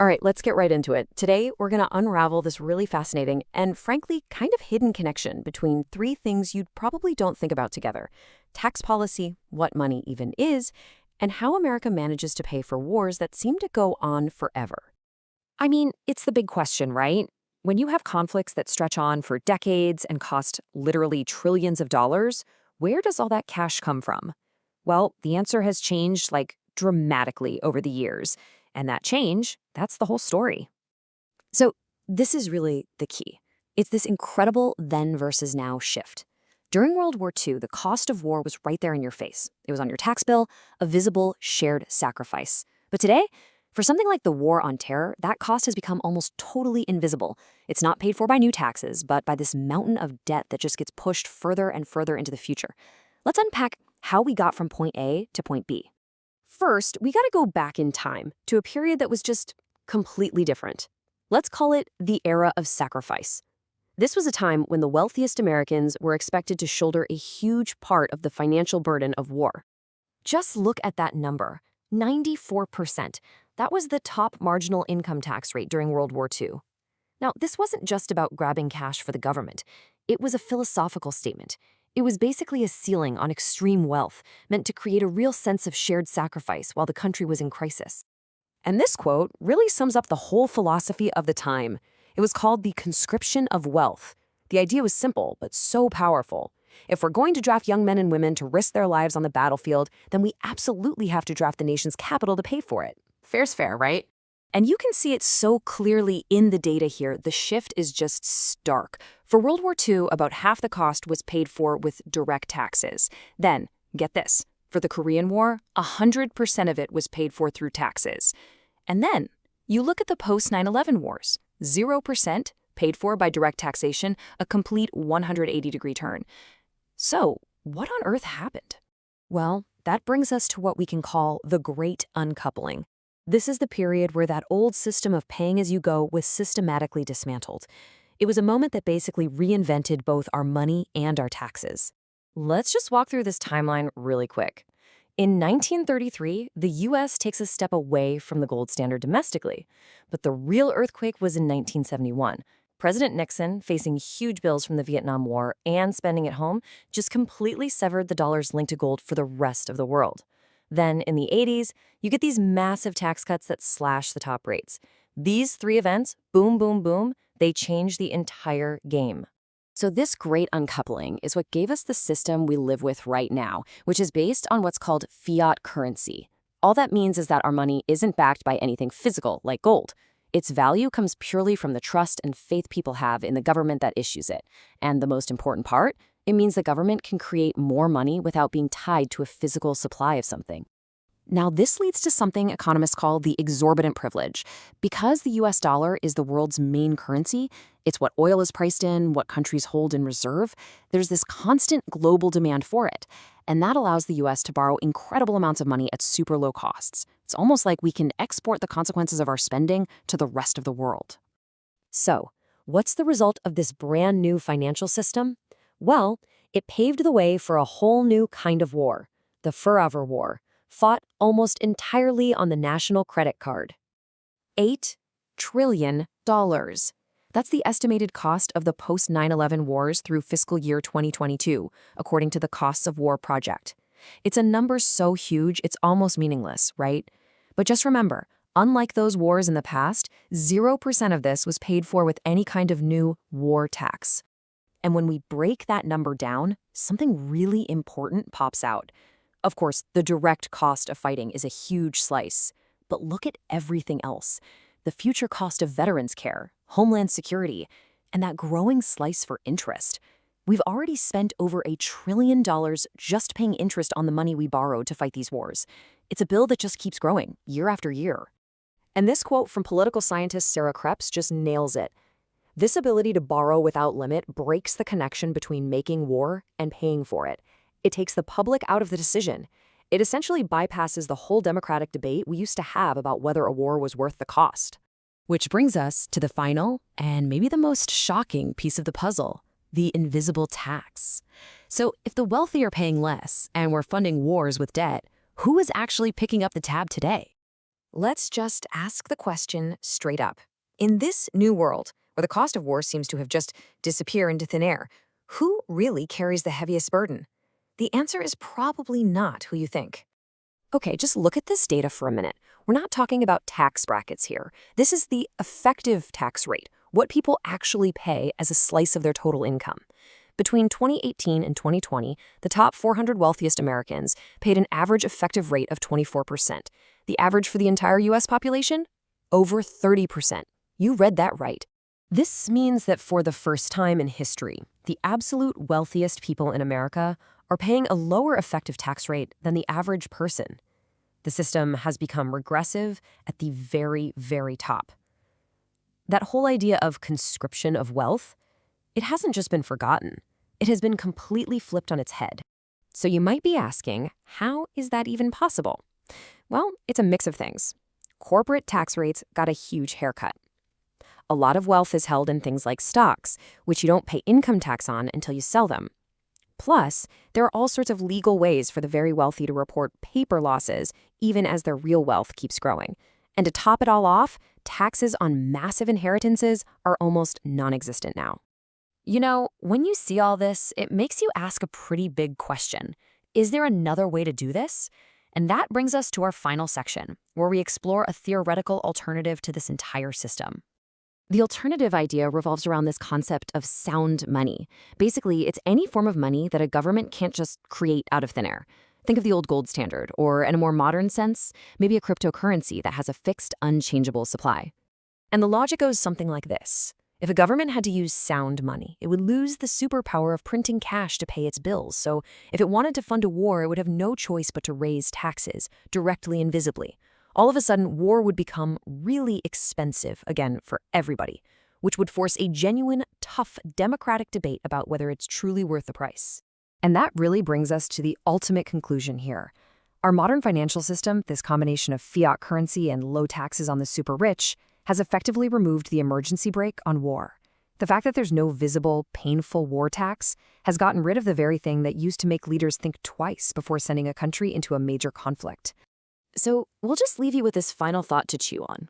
All right, let's get right into it. Today, we're going to unravel this really fascinating and frankly kind of hidden connection between three things you probably don't think about together: tax policy, what money even is, and how America manages to pay for wars that seem to go on forever. I mean, it's the big question, right? When you have conflicts that stretch on for decades and cost literally trillions of dollars, where does all that cash come from? Well, the answer has changed dramatically over the years. And that change, that's the whole story. So, this is really the key. It's this incredible then versus now shift. During World War II, the cost of war was right there in your face. It was on your tax bill, a visible, shared sacrifice. But today, for something like the War on Terror, that cost has become almost totally invisible. It's not paid for by new taxes, but by this mountain of debt that just gets pushed further and further into the future. Let's unpack how we got from point A to point B. First, we got to go back in time to a period that was just completely different. Let's call it the era of sacrifice. This was a time when the wealthiest Americans were expected to shoulder a huge part of the financial burden of war. Just look at that number, 94%. That was the top marginal income tax rate during World War II. Now, this wasn't just about grabbing cash for the government. It was a philosophical statement. It was basically a ceiling on extreme wealth, meant to create a real sense of shared sacrifice while the country was in crisis. And this quote really sums up the whole philosophy of the time. It was called the conscription of wealth. The idea was simple, but so powerful. If we're going to draft young men and women to risk their lives on the battlefield, then we absolutely have to draft the nation's capital to pay for it. Fair's fair, right? And you can see it so clearly in the data here. The shift is just stark. For World War II, about half the cost was paid for with direct taxes. Then, get this, for the Korean War, 100% of it was paid for through taxes. And then, you look at the post-9/11 wars, 0% paid for by direct taxation, a complete 180-degree turn. So, what on earth happened? Well, that brings us to what we can call the Great Uncoupling. This is the period where that old system of paying as you go was systematically dismantled. It was a moment that basically reinvented both our money and our taxes. Let's just walk through this timeline really quick. In 1933, the U.S. takes a step away from the gold standard domestically. But the real earthquake was in 1971. President Nixon, facing huge bills from the Vietnam War and spending at home, just completely severed the dollar's link to gold for the rest of the world. Then, in the 80s, you get these massive tax cuts that slash the top rates. These three events, boom, boom, boom, they change the entire game. So this great uncoupling is what gave us the system we live with right now, which is based on what's called fiat currency. All that means is that our money isn't backed by anything physical, like gold. Its value comes purely from the trust and faith people have in the government that issues it. And the most important part, it means the government can create more money without being tied to a physical supply of something. Now, this leads to something economists call the exorbitant privilege. Because the US dollar is the world's main currency, it's what oil is priced in, what countries hold in reserve, there's this constant global demand for it. And that allows the US to borrow incredible amounts of money at super low costs. It's almost like we can export the consequences of our spending to the rest of the world. So, what's the result of this brand new financial system? Well, it paved the way for a whole new kind of war, the Forever War, fought almost entirely on the national credit card. $8 trillion. That's the estimated cost of the post-9/11 wars through fiscal year 2022, according to the Costs of War Project. It's a number so huge, it's almost meaningless, right? But just remember, unlike those wars in the past, 0% of this was paid for with any kind of new war tax. And when we break that number down, something really important pops out. Of course, the direct cost of fighting is a huge slice. But look at everything else. The future cost of veterans care, homeland security, and that growing slice for interest. We've already spent over $1 trillion just paying interest on the money we borrowed to fight these wars. It's a bill that just keeps growing, year after year. And this quote from political scientist Sarah Krebs just nails it. This ability to borrow without limit breaks the connection between making war and paying for it. It takes the public out of the decision. It essentially bypasses the whole democratic debate we used to have about whether a war was worth the cost. Which brings us to the final, and maybe the most shocking piece of the puzzle, the invisible tax. So if the wealthy are paying less and we're funding wars with debt, who is actually picking up the tab today? Let's just ask the question straight up. In this new world, where the cost of war seems to have just disappeared into thin air, who really carries the heaviest burden? The answer is probably not who you think. Okay, just look at this data for a minute. We're not talking about tax brackets here. This is the effective tax rate, what people actually pay as a slice of their total income. Between 2018 and 2020, the top 400 wealthiest Americans paid an average effective rate of 24%. The average for the entire U.S. population? Over 30%. You read that right. This means that for the first time in history, the absolute wealthiest people in America are paying a lower effective tax rate than the average person. The system has become regressive at the very, very top. That whole idea of conscription of wealth, it hasn't just been forgotten. It has been completely flipped on its head. So you might be asking, how is that even possible? Well, it's a mix of things. Corporate tax rates got a huge haircut. A lot of wealth is held in things like stocks, which you don't pay income tax on until you sell them. Plus, there are all sorts of legal ways for the very wealthy to report paper losses, even as their real wealth keeps growing. And to top it all off, taxes on massive inheritances are almost non-existent now. You know, when you see all this, it makes you ask a pretty big question. Is there another way to do this? And that brings us to our final section, where we explore a theoretical alternative to this entire system. The alternative idea revolves around this concept of sound money. Basically, it's any form of money that a government can't just create out of thin air. Think of the old gold standard, or in a more modern sense, maybe a cryptocurrency that has a fixed, unchangeable supply. And the logic goes something like this. If a government had to use sound money, it would lose the superpower of printing cash to pay its bills. So if it wanted to fund a war, it would have no choice but to raise taxes, directly and visibly. All of a sudden, war would become really expensive, again, for everybody, which would force a genuine, tough, democratic debate about whether it's truly worth the price. And that really brings us to the ultimate conclusion here. Our modern financial system, this combination of fiat currency and low taxes on the super rich, has effectively removed the emergency brake on war. The fact that there's no visible, painful war tax has gotten rid of the very thing that used to make leaders think twice before sending a country into a major conflict. So we'll just leave you with this final thought to chew on.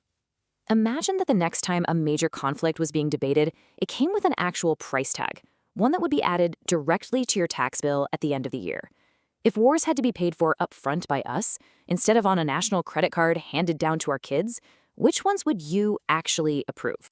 Imagine that the next time a major conflict was being debated, it came with an actual price tag, one that would be added directly to your tax bill at the end of the year. If wars had to be paid for upfront by us, instead of on a national credit card handed down to our kids, which ones would you actually approve?